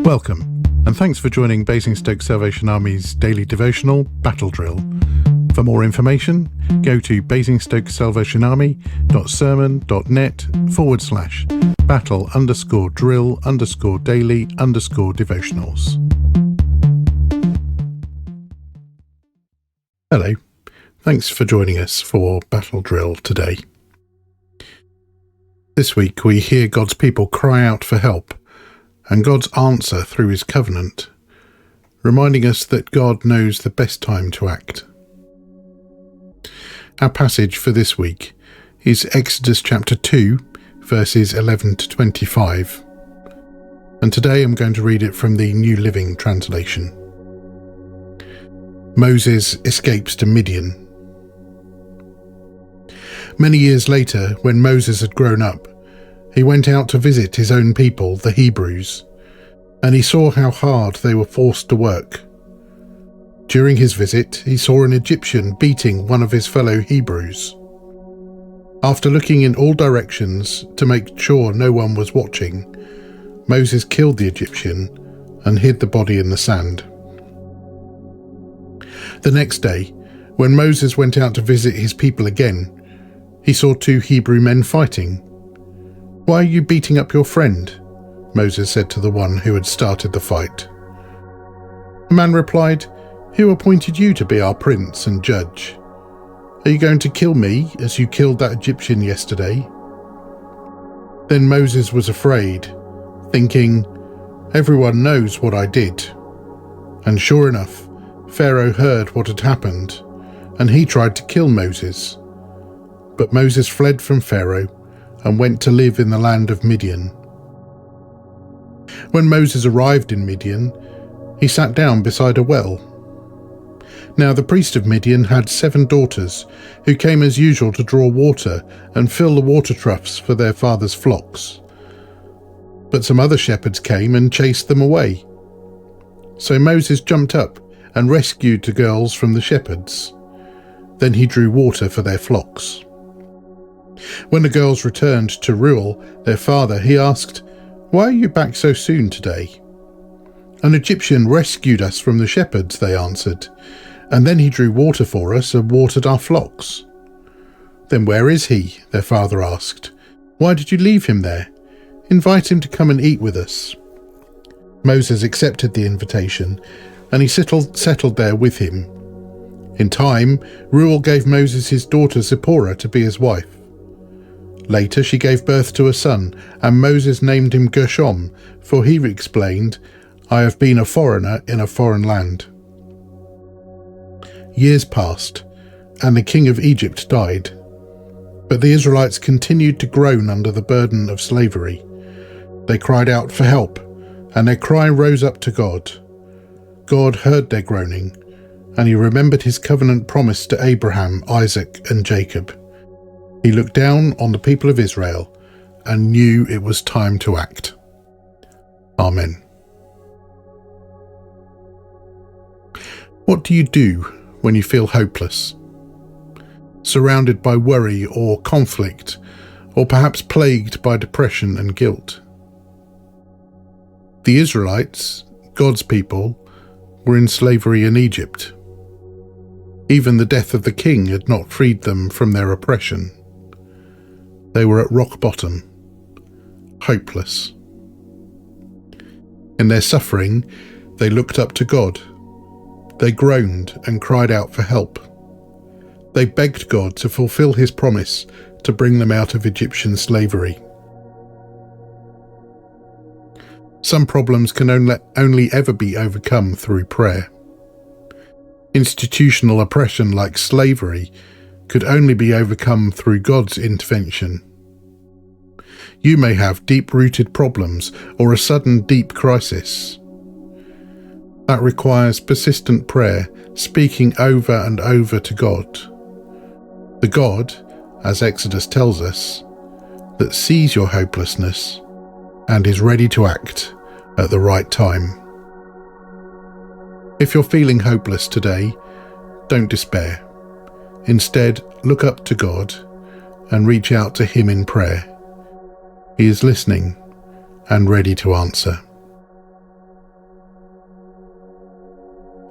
Welcome, and thanks for joining Basingstoke Salvation Army's daily devotional Battle Drill. For more information, go to basingstoke-salvation-army.sermon.net/battle_drill_devotionals. Hello, thanks for joining us for Battle Drill today. This week we hear God's people cry out for help and God's answer through his covenant, reminding us that God knows the best time to act. Our passage for this week is Exodus chapter 2, verses 11 to 25, and today I'm going to read it from the New Living Translation. Moses escapes to Midian. Many years later, when Moses had grown up, he went out to visit his own people, the Hebrews, and he saw how hard they were forced to work. During his visit, he saw an Egyptian beating one of his fellow Hebrews. After looking in all directions to make sure no one was watching, Moses killed the Egyptian and hid the body in the sand. The next day, when Moses went out to visit his people again, he saw two Hebrew men fighting. "Why are you beating up your friend?" Moses said to the one who had started the fight. The man replied, "Who appointed you to be our prince and judge? Are you going to kill me as you killed that Egyptian yesterday?" Then Moses was afraid, thinking, "Everyone knows what I did." And sure enough, Pharaoh heard what had happened, and he tried to kill Moses. But Moses fled from Pharaoh and went to live in the land of Midian. When Moses arrived in Midian, he sat down beside a well. Now the priest of Midian had 7 daughters who came as usual to draw water and fill the water troughs for their father's flocks. But some other shepherds came and chased them away. So Moses jumped up and rescued the girls from the shepherds. Then he drew water for their flocks. When the girls returned to Reuel, their father, he asked, "Why are you back so soon today?" "An Egyptian rescued us from the shepherds," they answered, "and then he drew water for us and watered our flocks." "Then where is he?" their father asked. "Why did you leave him there? Invite him to come and eat with us." Moses accepted the invitation, and he settled there with him. In time, Reuel gave Moses his daughter Zipporah to be his wife. Later she gave birth to a son, and Moses named him Gershom, for he explained, "I have been a foreigner in a foreign land." Years passed, and the king of Egypt died. But the Israelites continued to groan under the burden of slavery. They cried out for help, and their cry rose up to God. God heard their groaning, and he remembered his covenant promise to Abraham, Isaac, and Jacob. He looked down on the people of Israel and knew it was time to act. Amen. What do you do when you feel hopeless? Surrounded by worry or conflict, or perhaps plagued by depression and guilt? The Israelites, God's people, were in slavery in Egypt. Even the death of the king had not freed them from their oppression. They were at rock bottom, hopeless. In their suffering, they looked up to God. They groaned and cried out for help. They begged God to fulfill his promise to bring them out of Egyptian slavery. Some problems can only ever be overcome through prayer. Institutional oppression like slavery could only be overcome through God's intervention. You may have deep-rooted problems or a sudden deep crisis. That requires persistent prayer, speaking over and over to God. The God, as Exodus tells us, that sees your hopelessness and is ready to act at the right time. If you're feeling hopeless today, don't despair. Instead, look up to God and reach out to him in prayer. He is listening and ready to answer.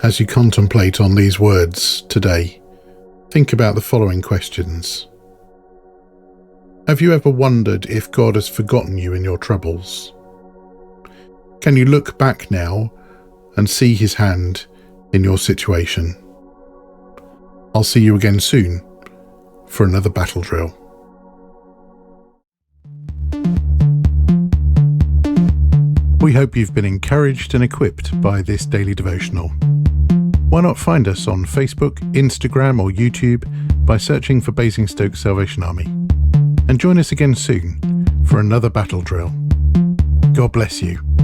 As you contemplate on these words today, think about the following questions. Have you ever wondered if God has forgotten you in your troubles? Can you look back now and see his hand in your situation? I'll see you again soon for another battle drill. We hope you've been encouraged and equipped by this daily devotional. Why not find us on Facebook, Instagram or YouTube by searching for Basingstoke Salvation Army? And join us again soon for another battle drill. God bless you.